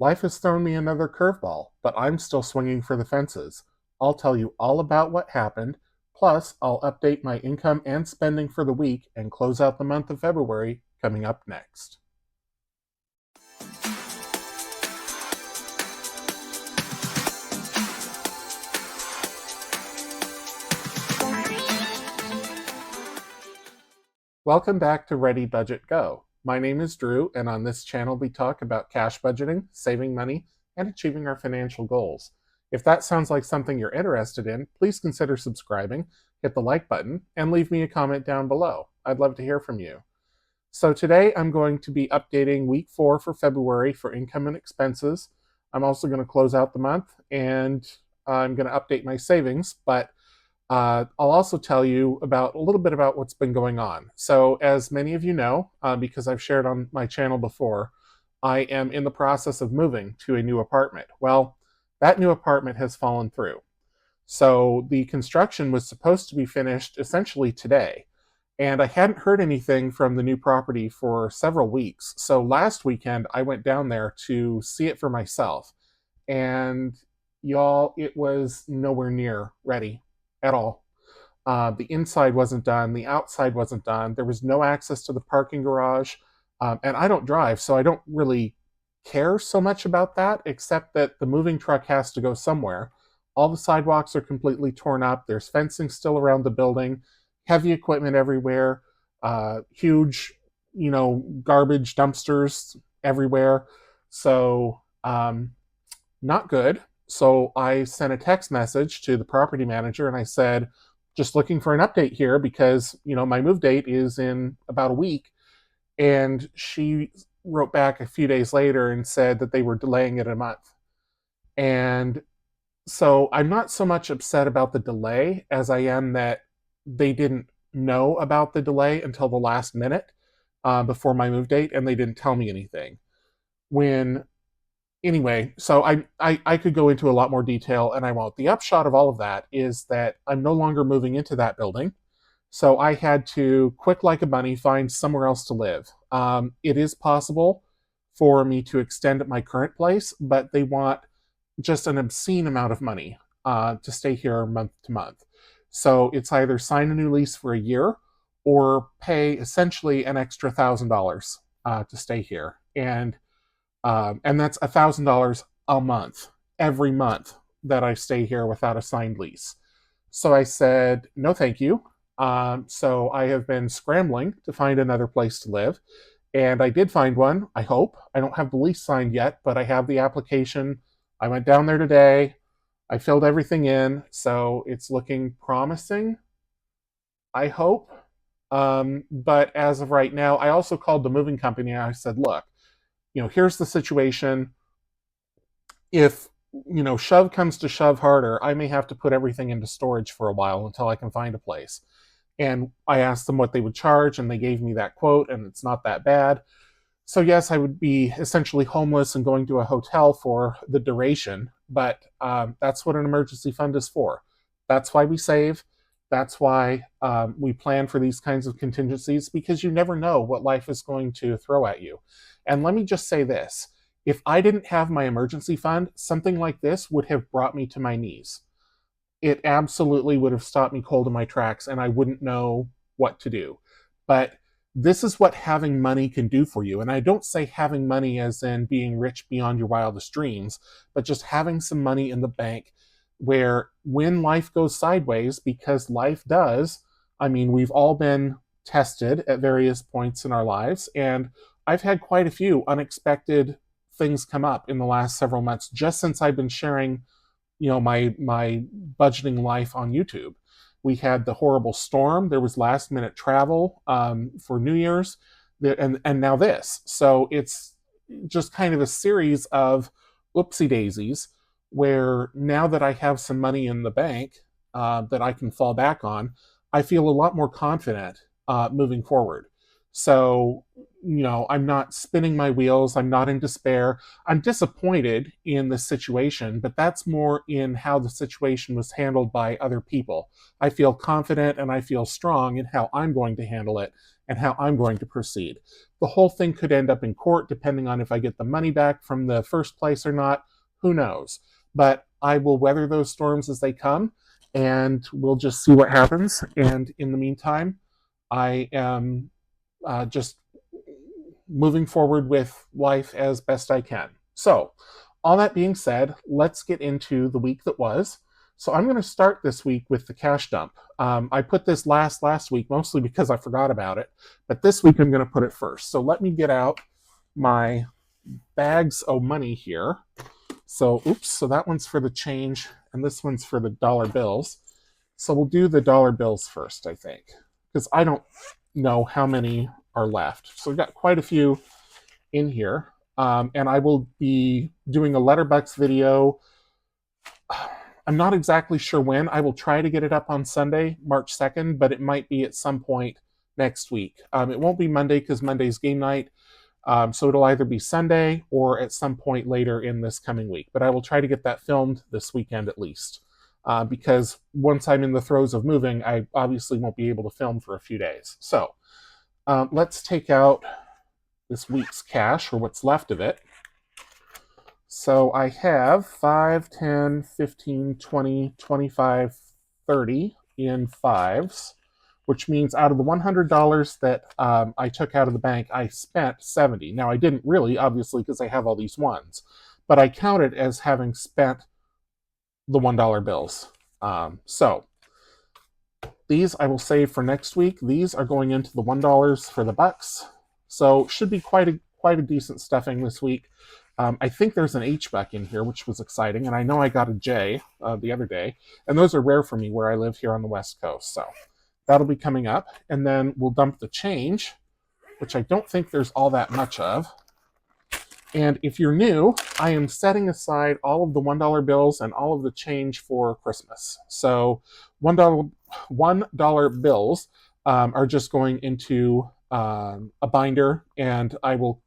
Life has thrown me another curveball, but I'm still swinging for the fences. I'll tell you all about what happened, plus, I'll update my income and spending for the week and close out the month of February coming up next. Welcome back to Ready Budget Go. My name is Drew, and on this channel we talk about cash budgeting, saving money, and achieving our financial goals. If that sounds like something you're interested in, please consider subscribing, hit the like button, and leave me a comment down below. I'd love to hear from you. So today I'm going to be updating week 4 for February for income and expenses. I'm also going to close out the month, and I'm going to update my savings, but I'll also tell you about a little bit about what's been going on. So, as many of you know, because I've shared on my channel before, I am in the process of moving to a new apartment. Well, that new apartment has fallen through. So, the construction was supposed to be finished essentially today. And I hadn't heard anything from the new property for several weeks. So, last weekend, I went down there to see it for myself. And y'all, it was nowhere near ready at all. The inside wasn't done, the outside wasn't done. There was no access to the parking garage. And I don't drive, so I don't really care so much about that, except that the moving truck has to go somewhere. All the sidewalks are completely torn up. There's fencing still around the building, heavy equipment everywhere, huge, garbage dumpsters everywhere. So, not good. So I sent a text message to the property manager and I said, just looking for an update here because, my move date is in about a week. And she wrote back a few days later and said that they were delaying it a month. And so I'm not so much upset about the delay as I am that they didn't know about the delay until the last minute before my move date, and they didn't tell me anything. When Anyway, so I could go into a lot more detail and I won't. The upshot of all of that is that I'm no longer moving into that building. So I had to, quick like a bunny, find somewhere else to live. It is possible for me to extend at my current place, but they want just an obscene amount of money to stay here month to month. So it's either sign a new lease for a year or pay essentially an extra $1,000 to stay here. And that's $1,000 a month, every month that I stay here without a signed lease. So I said, no, thank you. So I have been scrambling to find another place to live. And I did find one, I hope. I don't have the lease signed yet, but I have the application. I went down there today. I filled everything in. So it's looking promising, I hope. But as of right now, I also called the moving company and I said, look, here's the situation. If, shove comes to shove harder, I may have to put everything into storage for a while until I can find a place. And I asked them what they would charge, and they gave me that quote, and it's not that bad. So, yes, I would be essentially homeless and going to a hotel for the duration, but that's what an emergency fund is for. That's why we save. That's why we plan for these kinds of contingencies, because you never know what life is going to throw at you. And let me just say this. If I didn't have my emergency fund, something like this would have brought me to my knees. It absolutely would have stopped me cold in my tracks, and I wouldn't know what to do. But this is what having money can do for you. And I don't say having money as in being rich beyond your wildest dreams, but just having some money in the bank where when life goes sideways, because life does, I mean, we've all been tested at various points in our lives, and I've had quite a few unexpected things come up in the last several months just since I've been sharing, my budgeting life on YouTube. We had the horrible storm. There was last minute travel for New Year's, and now this. So it's just kind of a series of oopsie daisies where now that I have some money in the bank that I can fall back on, I feel a lot more confident moving forward. So I'm not spinning my wheels. I'm not in despair. I'm disappointed in the situation, but that's more in how the situation was handled by other people. I feel confident and I feel strong in how I'm going to handle it and how I'm going to proceed. The whole thing could end up in court depending on if I get the money back from the first place or not. Who knows? But I will weather those storms as they come, and we'll just see what happens. And in the meantime, I am just moving forward with life as best I can. So, all that being said, let's get into the week that was. So, I'm going to start this week with the cash dump. I put this last week mostly because I forgot about it, but this week I'm going to put it first. So, let me get out my bags of money here. So, so that one's for the change, and this one's for the dollar bills. So, we'll do the dollar bills first, I think, because I don't know how many are left. So we've got quite a few in here. And I will be doing a letterbox video. I'm not exactly sure when. I will try to get it up on Sunday, March 2nd, but it might be at some point next week. It won't be Monday because Monday's game night. So it'll either be Sunday or at some point later in this coming week. But I will try to get that filmed this weekend at least. Because once I'm in the throes of moving, I obviously won't be able to film for a few days. So let's take out this week's cash, or what's left of it. So I have 5, 10, 15, 20, 25, 30 in fives, which means out of the $100 that I took out of the bank, I spent 70. Now, I didn't really, obviously, because I have all these ones, but I count it as having spent the $1 bills. So these I will save for next week. These are going into the $1 for the bucks. So should be quite a decent stuffing this week. I think there's an H buck in here, which was exciting, and I know I got a J the other day, and those are rare for me where I live here on the West Coast. So that'll be coming up, and then we'll dump the change, which I don't think there's all that much of. And if you're new, I am setting aside all of the $1 bills and all of the change for Christmas. So $1 bills are just going into a binder, and I will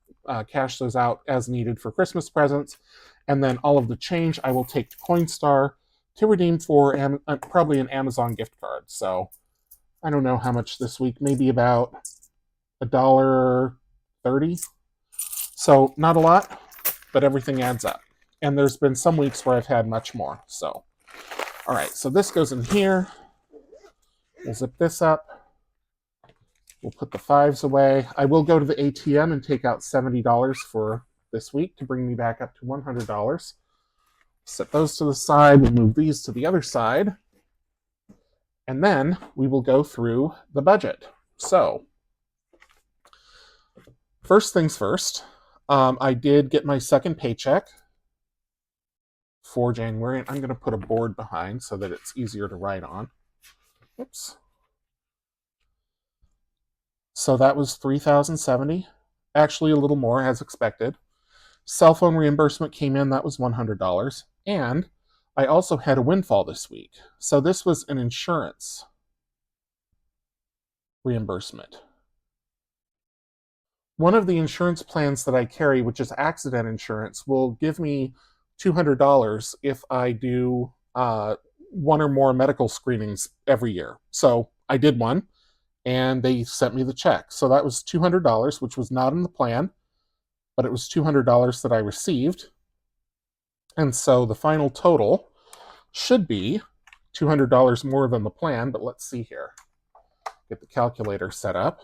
cash those out as needed for Christmas presents. And then all of the change I will take to Coinstar to redeem for probably an Amazon gift card. So I don't know how much this week, maybe about $1.30. So not a lot, but everything adds up. And there's been some weeks where I've had much more. So, all right, so this goes in here. We'll zip this up. We'll put the fives away. I will go to the ATM and take out $70 for this week to bring me back up to $100. Set those to the side. We'll move these to the other side. And then we will go through the budget. So, first things first. I did get my second paycheck for January, and I'm going to put a board behind so that it's easier to write on. Oops. So that was $3,070, actually a little more as expected. Cell phone reimbursement came in, that was $100. And I also had a windfall this week. So this was an insurance reimbursement. One of the insurance plans that I carry, which is accident insurance, will give me $200 if I do one or more medical screenings every year. So I did one, and they sent me the check. So that was $200, which was not in the plan, but it was $200 that I received. And so the final total should be $200 more than the plan, but let's see here. Get the calculator set up.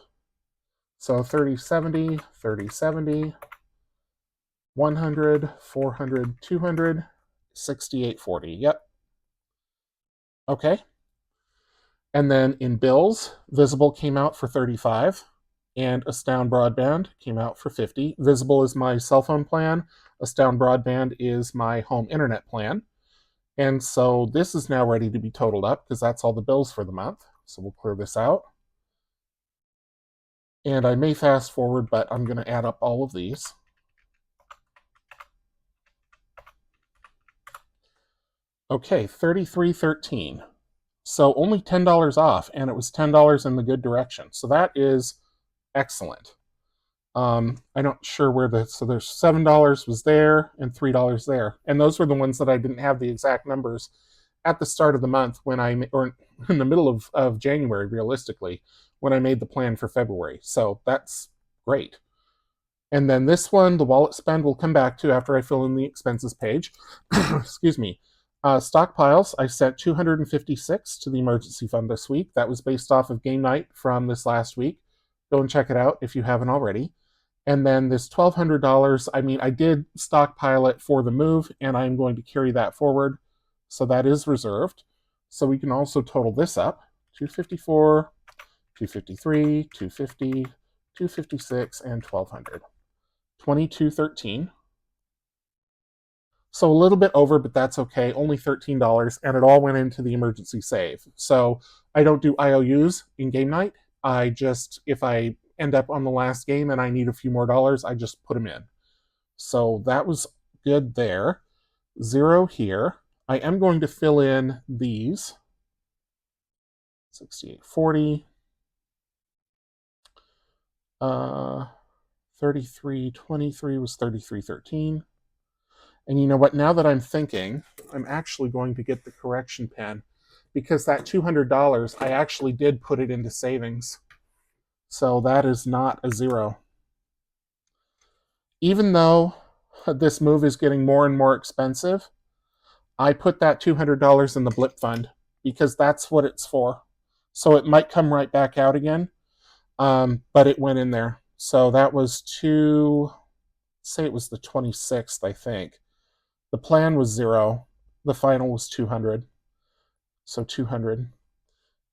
So 3070, 3070, 100, 400, 200, 6840. Yep. Okay. And then in bills, Visible came out for 35, and Astound Broadband came out for 50. Visible is my cell phone plan. Astound Broadband is my home internet plan. And so this is now ready to be totaled up because that's all the bills for the month. So we'll clear this out. And I may fast forward, but I'm going to add up all of these. Okay, $33.13. So only $10 off, and it was $10 in the good direction. So that is excellent. I'm not sure where so there's $7 was there and $3 there. And those were the ones that I didn't have the exact numbers at the start of the month or in the middle of January, realistically, when I made the plan for February. So that's great. And then this one, the wallet spend, we'll come back to after I fill in the expenses page. Excuse me. Stockpiles, I sent 256 to the emergency fund this week. That was based off of game night from this last week. Go and check it out if you haven't already. And then this $1,200, I did stockpile it for the move, and I'm going to carry that forward. So that is reserved. So we can also total this up. 254, 253, 250, 256, and 1,200. 2213. So a little bit over, but that's okay. Only $13, and it all went into the emergency save. So I don't do IOUs in game night. I just, if I end up on the last game and I need a few more dollars, I just put them in. So that was good there. 0 here. I am going to fill in these. 6840. 3323 was 3313. And you know what? Now that I'm thinking, I'm actually going to get the correction pen because that $200, I actually did put it into savings. So that is not a 0. Even though this move is getting more and more expensive, I put that $200 in the BLIP fund because that's what it's for. So it might come right back out again, but it went in there. So that was say it was the 26th, I think. The plan was 0. The final was 200. So 200.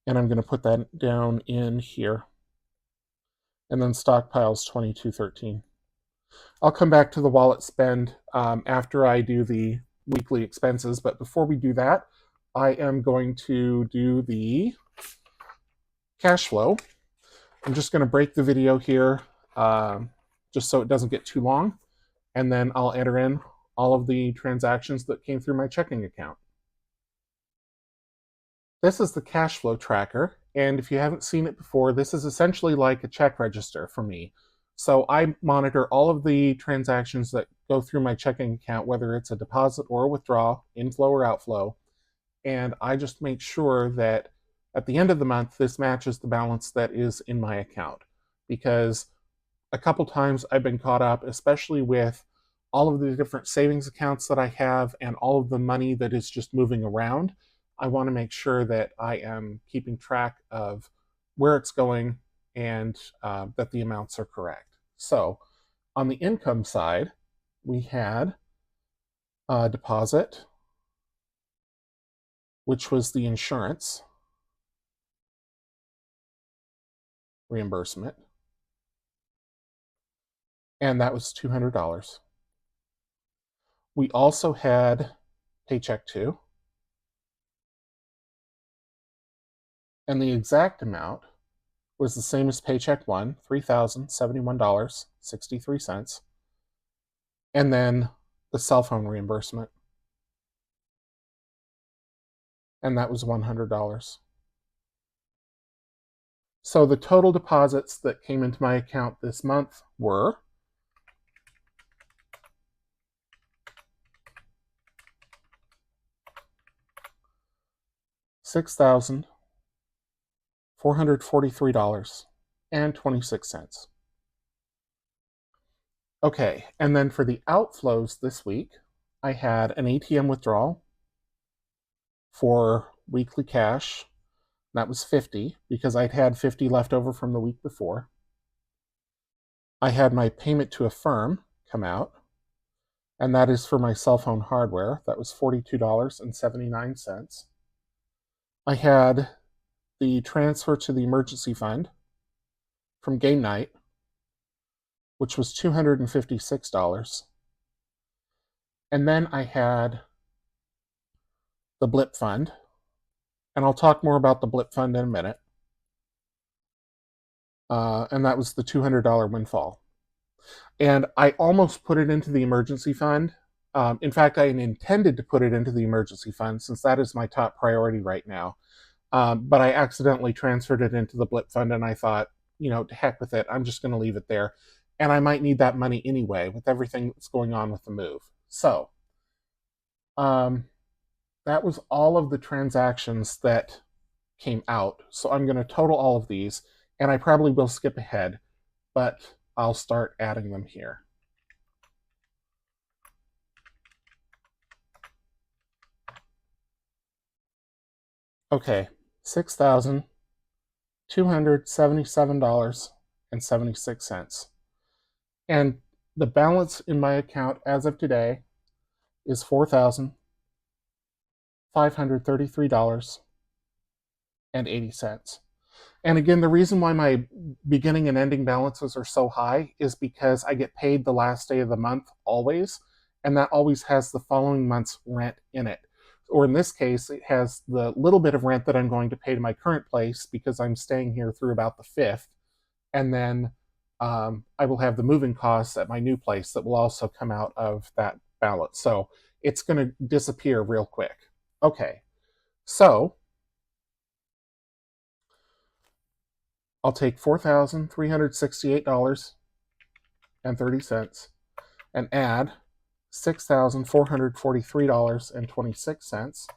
And I'm going to put that down in here. And then stockpiles 2213. I'll come back to the wallet spend after I do the weekly expenses. But before we do that, I am going to do the cash flow. I'm just going to break the video here just so it doesn't get too long. And then I'll enter in all of the transactions that came through my checking account. This is the cash flow tracker, and if you haven't seen it before, this is essentially like a check register for me. So I monitor all of the transactions that go through my checking account, whether it's a deposit or a withdrawal, inflow or outflow, and I just make sure that at the end of the month, this matches the balance that is in my account. Because a couple times I've been caught up, especially with all of the different savings accounts that I have and all of the money that is just moving around. I want to make sure that I am keeping track of where it's going and that the amounts are correct. So on the income side, we had a deposit, which was the insurance reimbursement, and that was $200. We also had paycheck 2, and the exact amount was the same as paycheck 1, $3,071.63, and then the cell phone reimbursement, and that was $100. So the total deposits that came into my account this month were $6,443.26. Okay, and then for the outflows this week, I had an ATM withdrawal for weekly cash. That was 50 because I'd had 50 left over from the week before. I had my payment to a firm come out, and that is for my cell phone hardware. That was $42.79. I had the transfer to the emergency fund from game night, which was $256. And then I had the BLIP fund, and I'll talk more about the BLIP fund in a minute. And that was the $200 windfall. And I almost put it into the emergency fund. In fact, I intended to put it into the emergency fund since that is my top priority right now. But I accidentally transferred it into the BLIP fund, and I thought, to heck with it. I'm just going to leave it there. and I might need that money anyway with everything that's going on with the move. So um, that was all of the transactions that came out. So I'm going to total all of these, and I probably will skip ahead, but I'll start adding them here. Okay, $6,277.76. And the balance in my account as of today is $4,533.80. And again, the reason why my beginning and ending balances are so high is because I get paid the last day of the month always, and that always has the following month's rent in it. Or in this case, it has the little bit of rent that I'm going to pay to my current place because I'm staying here through about the 5th. And then I will have the moving costs at my new place that will also come out of that balance. So it's going to disappear real quick. Okay, so I'll take $4,368.30 and add $6,443.26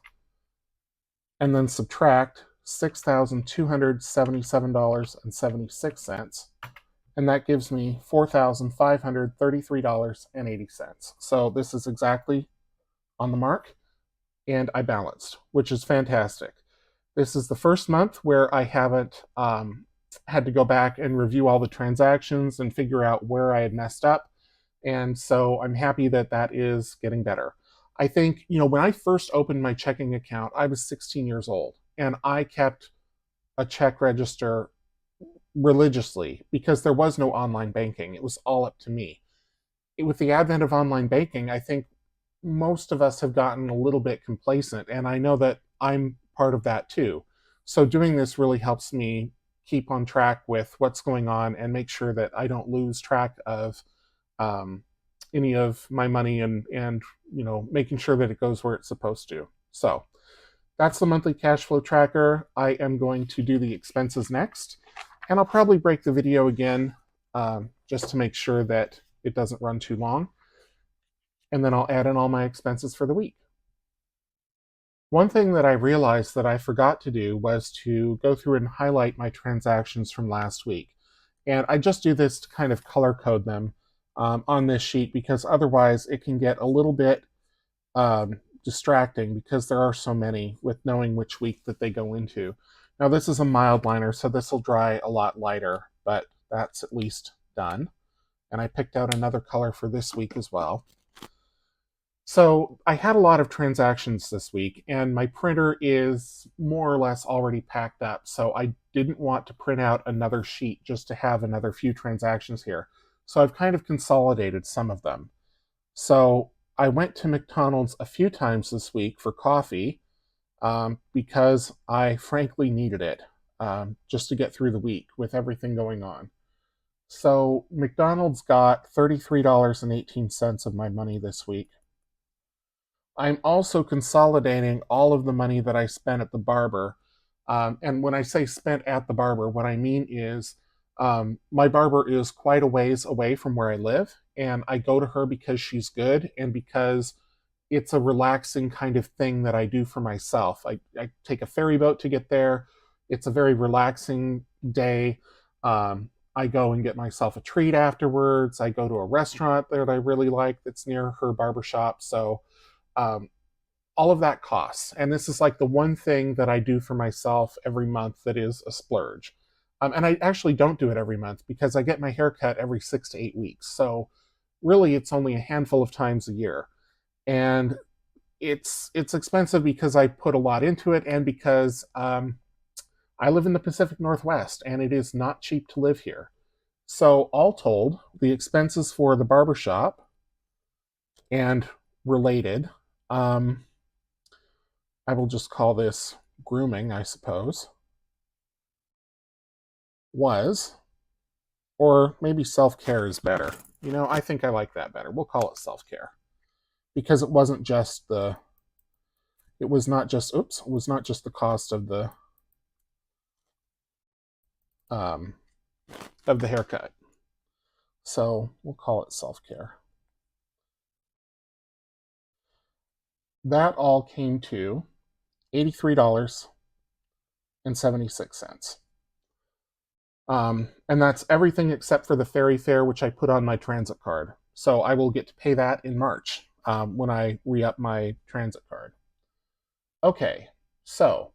and then subtract $6,277.76, and that gives me $4,533.80. So this is exactly on the mark, and I balanced, which is fantastic. This is the first month where I haven't had to go back and review all the transactions and figure out where I had messed up. And so I'm happy that that is getting better. I think, when I first opened my checking account, I was 16 years old and I kept a check register religiously because there was no online banking. It was all up to me. With the advent of online banking, I think most of us have gotten a little bit complacent, and I know that I'm part of that too. So doing this really helps me keep on track with what's going on and make sure that I don't lose track of any of my money and making sure that it goes where it's supposed to. So that's the monthly cash flow tracker. I am going to do the expenses next, and I'll probably break the video again just to make sure that it doesn't run too long. And then I'll add in all my expenses for the week. One thing that I realized that I forgot to do was to go through and highlight my transactions from last week. And I just do this to kind of color code them on this sheet because otherwise it can get a little bit distracting because there are so many with knowing which week that they go into. Now this is a mild liner, so this will dry a lot lighter, but that's at least done. And I picked out another color for this week as well. So I had a lot of transactions this week, and my printer is more or less already packed up, so I didn't want to print out another sheet just to have another few transactions here. So I've kind of consolidated some of them. So I went to McDonald's a few times this week for coffee because I frankly needed it just to get through the week with everything going on. So McDonald's got $33.18 of my money this week. I'm also consolidating all of the money that I spent at the barber. And when I say spent at the barber, what I mean is my barber is quite a ways away from where I live, and I go to her because she's good and because it's a relaxing kind of thing that I do for myself. I take a ferry boat to get there. It's a very relaxing day. I go and get myself a treat afterwards. I go to a restaurant that I really like that's near her barbershop. So um, all of that costs. And this is like the one thing that I do for myself every month that is a splurge. And I actually don't do it every month because I get my hair cut every 6 to 8 weeks. So really, it's only a handful of times a year. And it's expensive because I put a lot into it and because I live in the Pacific Northwest and it is not cheap to live here. So all told, the expenses for the barbershop and related, I will just call this grooming, I suppose, was, or maybe self-care is better. I think I like that better. We'll call it self-care because it wasn't just it was not just the cost um, of the haircut. So we'll call it self-care. That all came to $83.76. And that's everything except for the ferry fare, which I put on my transit card. So I will get to pay that in March when I re-up my transit card. Okay, so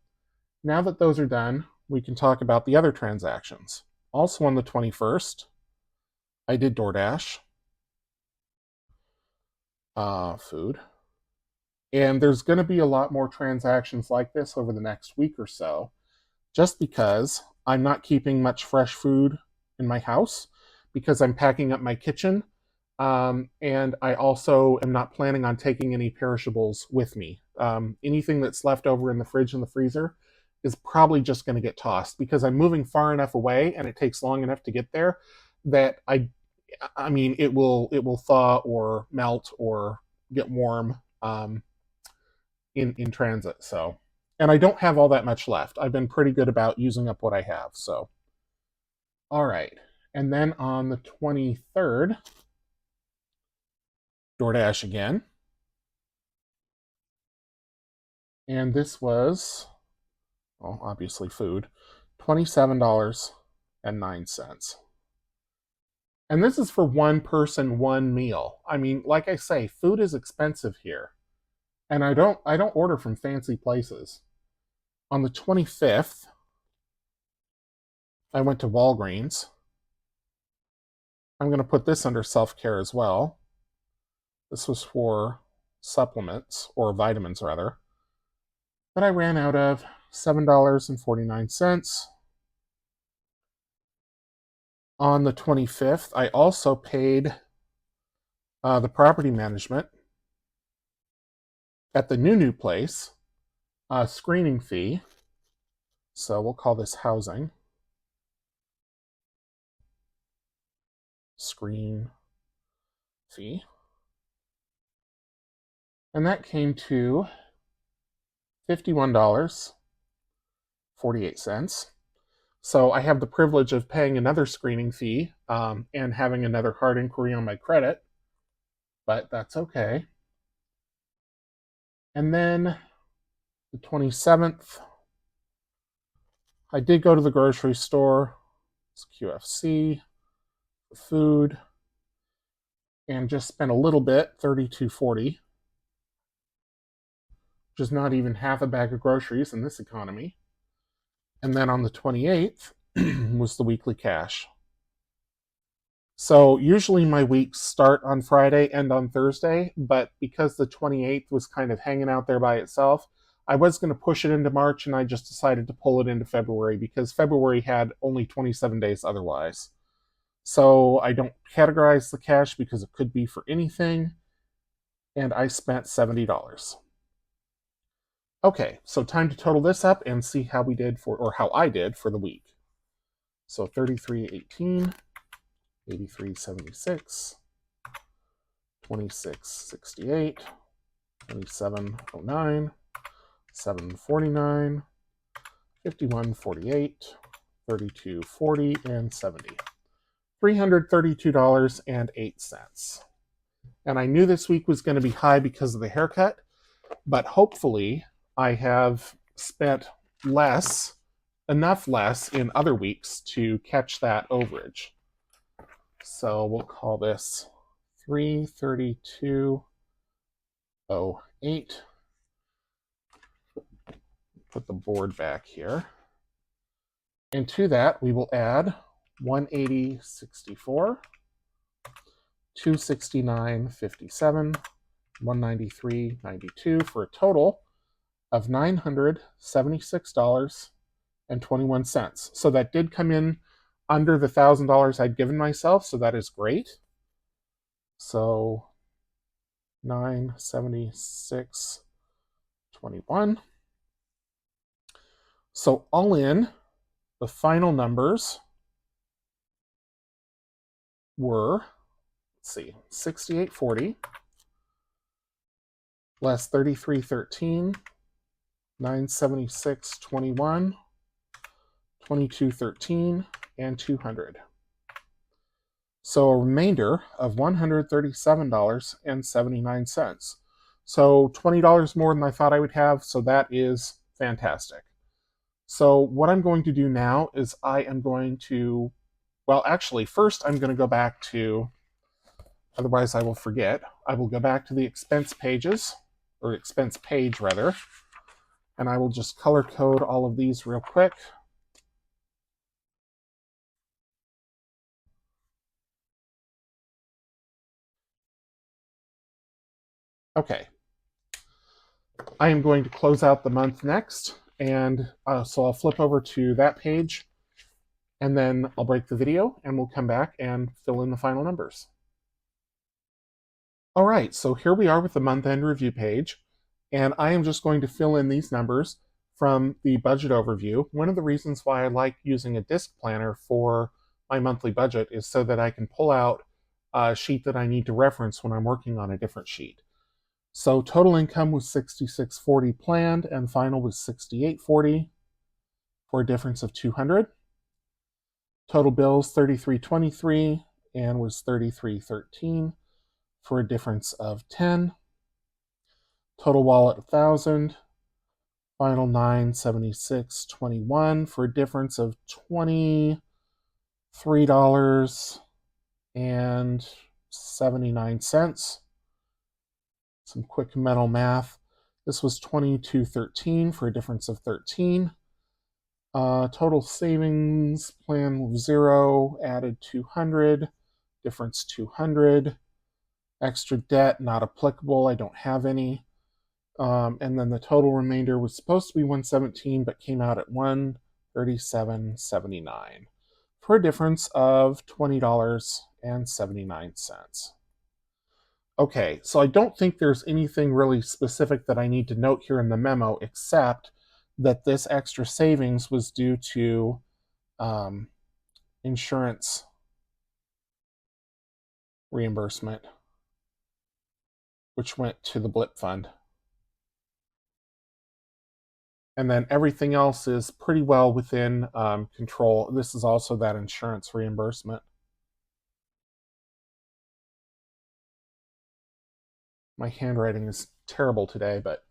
now that those are done, we can talk about the other transactions. Also on the 21st, I did DoorDash food. And there's going to be a lot more transactions like this over the next week or so, just because I'm not keeping much fresh food in my house because I'm packing up my kitchen. And I also am not planning on taking any perishables with me. Anything that's left over in the fridge and the freezer is probably just going to get tossed because I'm moving far enough away and it takes long enough to get there that I mean, it will thaw or melt or get warm in transit. So, and I don't have all that much left. I've been pretty good about using up what I have. So, all right. And then on the 23rd, DoorDash again. And this was, well, obviously food, $27.09. And this is for one person, one meal. I mean, like I say, food is expensive here. And I don't order from fancy places. On the 25th, I went to Walgreens. I'm going to put this under self-care as well. This was for supplements, or vitamins rather, that I ran out of $7.49. On the 25th, I also paid the property management at the new place a screening fee. So we'll call this housing. Screen fee. And that came to $51.48. So I have the privilege of paying another screening fee and having another hard inquiry on my credit, but that's okay. And then the 27th, I did go to the grocery store. It's QFC, food, and just spent a little bit, $32.40, which is not even half a bag of groceries in this economy. And then on the 28th was the weekly cash. So usually my weeks start on Friday and on Thursday, but because the 28th was kind of hanging out there by itself, I was going to push it into March and I just decided to pull it into February because February had only 27 days otherwise. So I don't categorize the cash because it could be for anything, and I spent $70. Okay, so time to total this up and see how we did for, or how I did for the week. So 33.18, 83.76, 26.68, 27.09, 7.49, 51.48, 32.40, and 70. $332.08. And I knew this week was going to be high because of the haircut, but hopefully I have spent enough less in other weeks to catch that overage. So we'll call this 332.08. Put the board back here. And to that, we will add 180.64, 269.57, 193.92 for a total of $976.21. So that did come in under the $1,000 I'd given myself, so that is great. So 976.21. So all in, the final numbers were, let's see, 68.40 less 33.13, 976.21, 22.13, and 200. So a remainder of $137.79. So $20 more than I thought I would have, so that is fantastic. So what I'm going to do now is I am going to, well, actually, first I'm going to go back to, otherwise I will forget, I will go back to the expense pages, or expense page rather, and I will just color code all of these real quick. Okay, I am going to close out the month next, and so I'll flip over to that page, and then I'll break the video, and we'll come back and fill in the final numbers. All right, so here we are with the month-end review page, and I am just going to fill in these numbers from the budget overview. One of the reasons why I like using a disc planner for my monthly budget is so that I can pull out a sheet that I need to reference when I'm working on a different sheet. So total income was $66.40 planned, and final was $68.40 for a difference of $200. Total bills $33.23 and was $33.13 for a difference of $10. Total wallet $1,000. Final $976.21 for a difference of $23.79. Some quick mental math. This was $22.13 for a difference of $13. Total savings plan was 0, added $200, difference $200. Extra debt not applicable, I don't have any. And then the total remainder was supposed to be $117, but came out at $137.79 for a difference of $20.79. Okay, so I don't think there's anything really specific that I need to note here in the memo, except that this extra savings was due to insurance reimbursement, which went to the BLIP fund. And then everything else is pretty well within control. This is also that insurance reimbursement. My handwriting is terrible today, but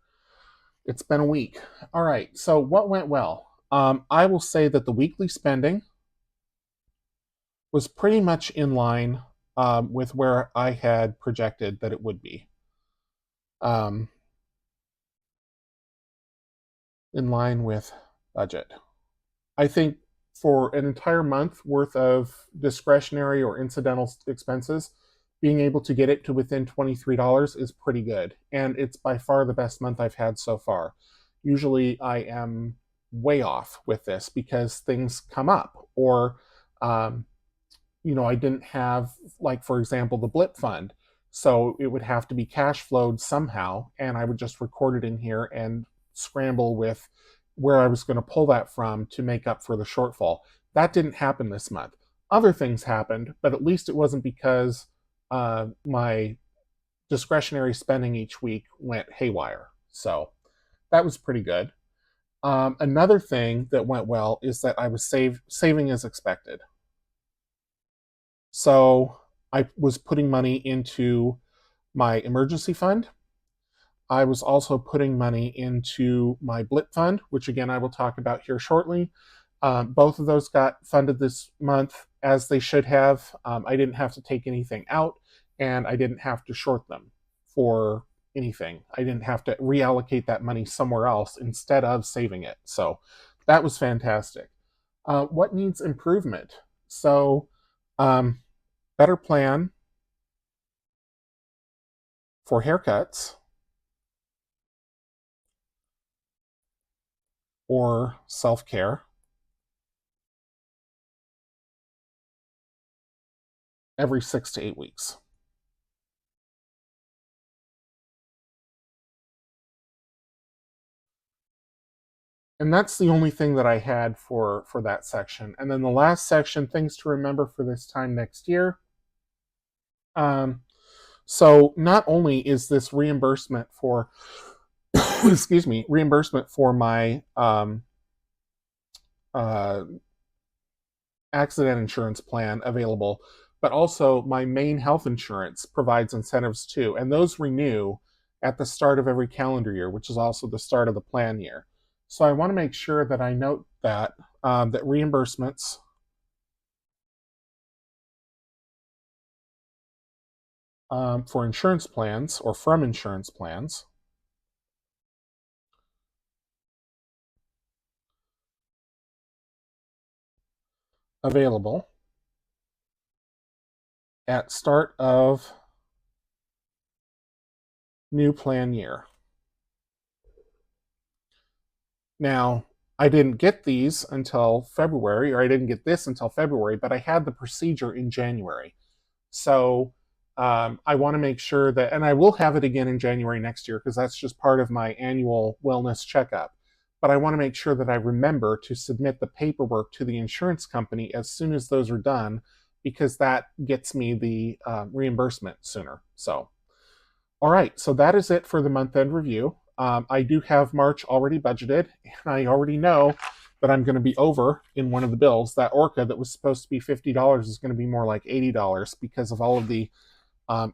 it's been a week. All right, so what went well? I will say that the weekly spending was pretty much in line with where I had projected that it would be. In line with budget. I think for an entire month worth of discretionary or incidental expenses, being able to get it to within $23 is pretty good. And it's by far the best month I've had so far. Usually I am way off with this because things come up, or I didn't have, like, for example, the BLIP fund. So it would have to be cash flowed somehow, and I would just record it in here and scramble with where I was going to pull that from to make up for the shortfall. That didn't happen this month. Other things happened, but at least it wasn't because my discretionary spending each week went haywire. So that was pretty good. Another thing that went well is that I was saving as expected. So I was putting money into my emergency fund. I was also putting money into my BLIP fund, which again I will talk about here shortly. Both of those got funded this month as they should have. I didn't have to take anything out, and I didn't have to short them for anything. I didn't have to reallocate that money somewhere else instead of saving it. So that was fantastic. What needs improvement? So, better plan for haircuts or self-care every 6 to 8 weeks. And that's the only thing that I had for that section. And then the last section, things to remember for this time next year. So not only is this reimbursement for, excuse me, reimbursement for my accident insurance plan available, but also my main health insurance provides incentives too, and those renew at the start of every calendar year, which is also the start of the plan year. So I want to make sure that I note that reimbursements for insurance plans or from insurance plans available at start of new plan year. Now, I didn't get these until February, or I didn't get this until February, but I had the procedure in January. So I want to make sure that, and I will have it again in January next year because that's just part of my annual wellness checkup. But I want to make sure that I remember to submit the paperwork to the insurance company as soon as those are done, because that gets me the reimbursement sooner. So, all right, so that is it for the month end review. I do have March already budgeted, and I already know that I'm going to be over in one of the bills. That Orca that was supposed to be $50 is going to be more like $80 because of all of the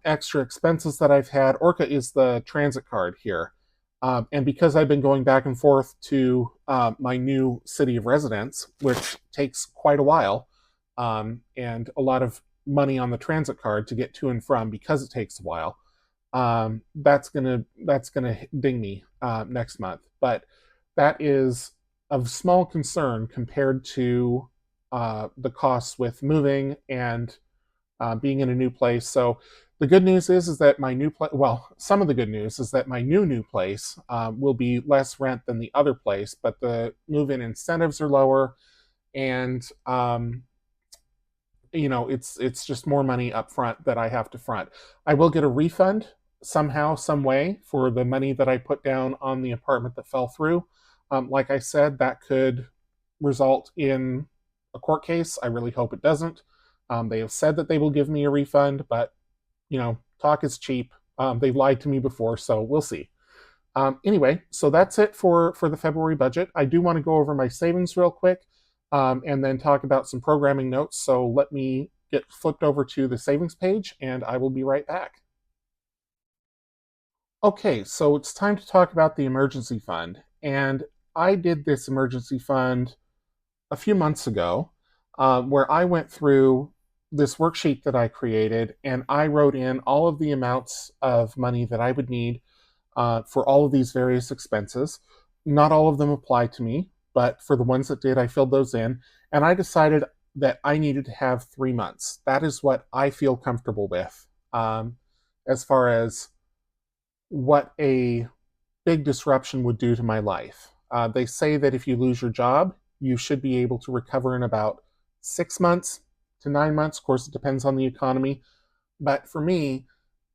extra expenses that I've had. Orca is the transit card here. And because I've been going back and forth to my new city of residence, which takes quite a while, and a lot of money on the transit card to get to and from because it takes a while, that's gonna ding me next month. But that is of small concern compared to the costs with moving and being in a new place. So the good news is that my new place, well, some of the good news is that my new place will be less rent than the other place, but the move-in incentives are lower, and it's just more money up front that I have to front. I will get a refund somehow, some way, for the money that I put down on the apartment that fell through. Like I said, that could result in a court case. I really hope it doesn't. They have said that they will give me a refund, but talk is cheap. They've lied to me before, so we'll see. Anyway, so that's it for the February budget. I do want to go over my savings real quick, and then talk about some programming notes. So let me get flipped over to the savings page, and I will be right back. Okay, so it's time to talk about the emergency fund. And I did this emergency fund a few months ago, where I went through this worksheet that I created, and I wrote in all of the amounts of money that I would need for all of these various expenses. Not all of them apply to me, but for the ones that did, I filled those in. And I decided that I needed to have 3 months. That is what I feel comfortable with, as far as what a big disruption would do to my life. They say that if you lose your job, you should be able to recover in about 6 months to 9 months. Of course, it depends on the economy. But for me,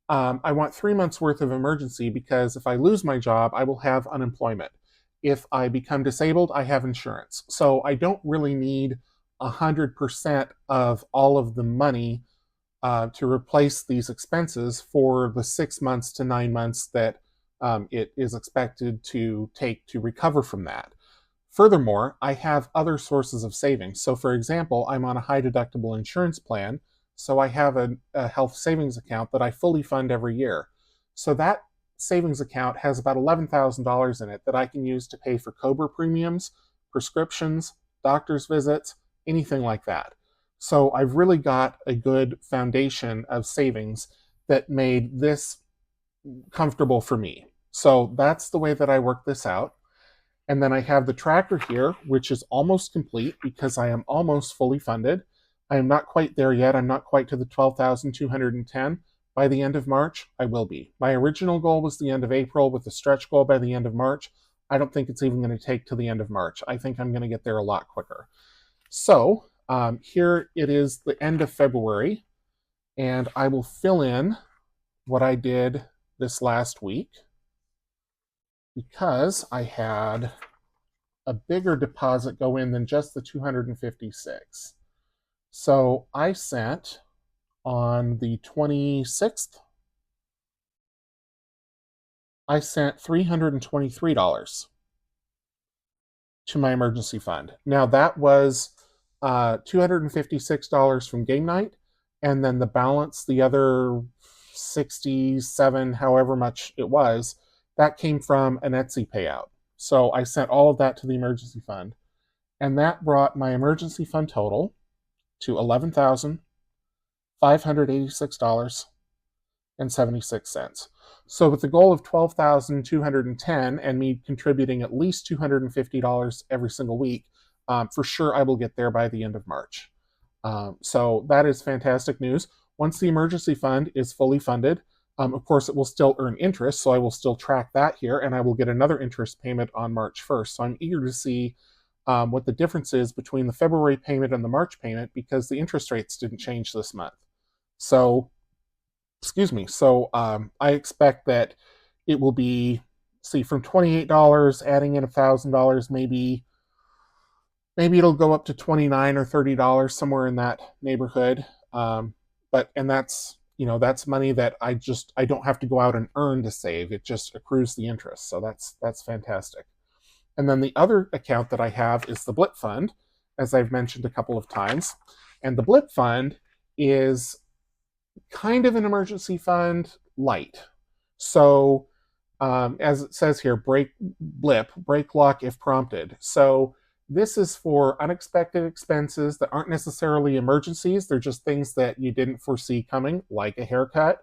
I want 3 months worth of emergency, because if I lose my job, I will have unemployment. If I become disabled, I have insurance. So I don't really need 100% of all of the money to replace these expenses for the 6 months to 9 months that it is expected to take to recover from that. Furthermore, I have other sources of savings. So, for example, I'm on a high deductible insurance plan, so I have a health savings account that I fully fund every year. So that savings account has about $11,000 in it that I can use to pay for COBRA premiums, prescriptions, doctor's visits, anything like that. So I've really got a good foundation of savings that made this comfortable for me. So that's the way that I work this out. And then I have the tracker here, which is almost complete because I am almost fully funded. I am not quite there yet. I'm not quite to the 12,210. By the end of March, I will be. My original goal was the end of April with a stretch goal by the end of March. I don't think it's even going to take to the end of March. I think I'm going to get there a lot quicker. So here it is, the end of February, and I will fill in what I did this last week, because I had a bigger deposit go in than just the 256. So I sent on the 26th, I sent $323 to my emergency fund. Now that was $256 from game night and then the balance, the other 67, however much it was, that came from an Etsy payout. So I sent all of that to the emergency fund, and that brought my emergency fund total to $11,586.76. So with the goal of $12,210 and me contributing at least $250 every single week, for sure I will get there by the end of March. So that is fantastic news. Once the emergency fund is fully funded, of course, it will still earn interest, so I will still track that here, and I will get another interest payment on March 1st. So I'm eager to see what the difference is between the February payment and the March payment, because the interest rates didn't change this month. So, excuse me. So I expect that it will be, see, from $28, adding in $1,000, maybe it'll go up to $29 or $30, somewhere in that neighborhood. And that's, that's money that I don't have to go out and earn to save. It just accrues the interest. So that's fantastic. And then the other account that I have is the BLIP fund, as I've mentioned a couple of times. And the BLIP fund is kind of an emergency fund light. So as it says here, BLIP, break lock if prompted. So this is for unexpected expenses that aren't necessarily emergencies. They're just things that you didn't foresee coming, like a haircut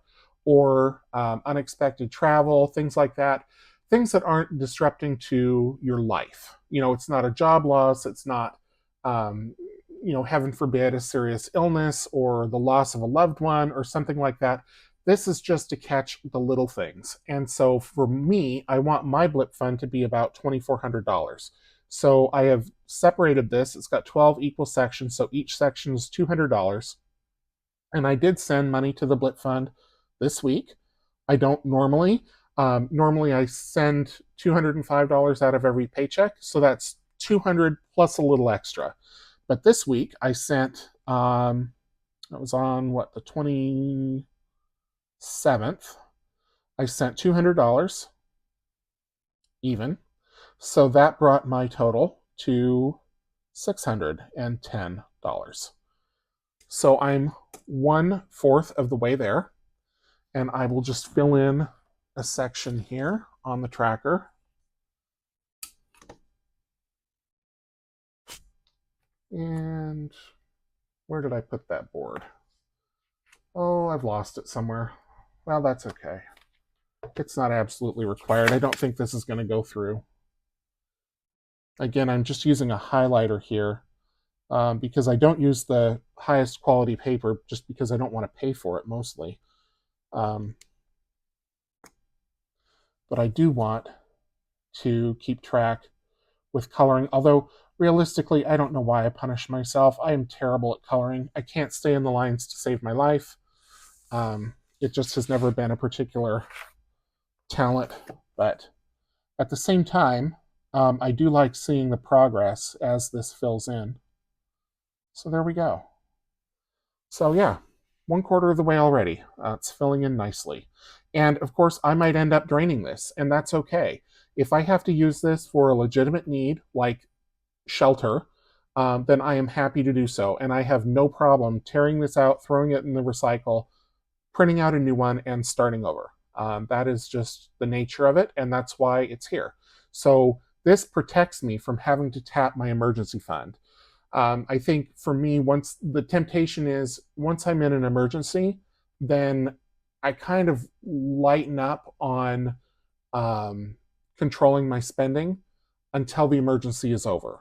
or unexpected travel, things like that. Things that aren't disrupting to your life. It's not a job loss. It's not, heaven forbid, a serious illness or the loss of a loved one or something like that. This is just to catch the little things. And so for me, I want my BLIP fund to be about $2,400. So I have separated this. It's got 12 equal sections, so each section is $200. And I did send money to the BLIP fund this week. I don't normally. Normally I send $205 out of every paycheck, so that's $200 plus a little extra. But this week I sent, that was on the 27th. I sent $200 even. So that brought my total to $610. So I'm 1/4 of the way there. And I will just fill in a section here on the tracker. And where did I put that board? Oh, I've lost it somewhere. Well, that's okay. It's not absolutely required. I don't think this is going to go through. Again, I'm just using a highlighter here because I don't use the highest quality paper just because I don't want to pay for it mostly. But I do want to keep track with coloring, although realistically, I don't know why I punish myself. I am terrible at coloring. I can't stay in the lines to save my life. It just has never been a particular talent, but at the same time, I do like seeing the progress as this fills in. So there we go. So yeah, 1/4 of the way already. It's filling in nicely. And of course, I might end up draining this, and that's okay. If I have to use this for a legitimate need, like shelter, then I am happy to do so. And I have no problem tearing this out, throwing it in the recycle, printing out a new one, and starting over. That is just the nature of it, and that's why it's here. So this protects me from having to tap my emergency fund. I think for me, once the temptation is, once I'm in an emergency, then I kind of lighten up on controlling my spending until the emergency is over.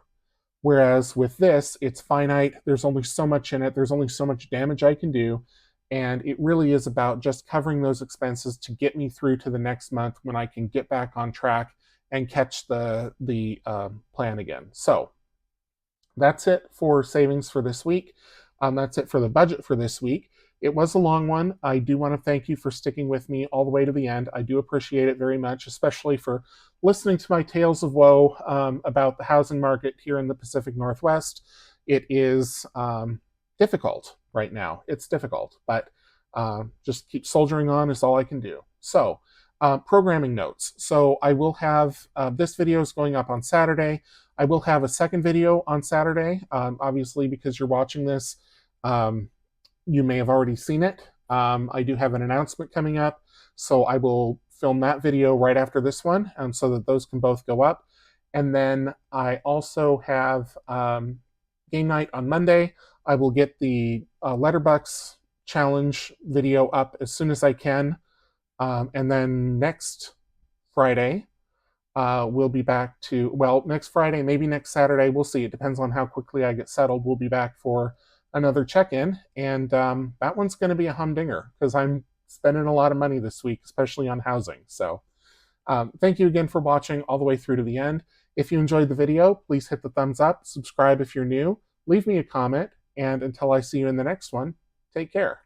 Whereas with this, it's finite. There's only so much in it. There's only so much damage I can do. And it really is about just covering those expenses to get me through to the next month when I can get back on track and catch the plan again. So that's it for savings for this week. That's it for the budget for this week. It was a long one. I do want to thank you for sticking with me all the way to the end. I do appreciate it very much, especially for listening to my tales of woe about the housing market here in the Pacific Northwest. It is difficult right now. It's difficult, but just keep soldiering on is all I can do. So, programming notes. So I will have, this video is going up on Saturday. I will have a second video on Saturday, obviously because you're watching this you may have already seen it. I do have an announcement coming up, so I will film that video right after this one, so that those can both go up. And then I also have game night on Monday. I will get the Letterbucks challenge video up as soon as I can. And then next Friday, we'll be back to, well, next Friday, maybe next Saturday, we'll see. It depends on how quickly I get settled. We'll be back for another check-in, and that one's going to be a humdinger because I'm spending a lot of money this week, especially on housing. So thank you again for watching all the way through to the end. If you enjoyed the video, please hit the thumbs up, subscribe if you're new, leave me a comment, and until I see you in the next one, take care.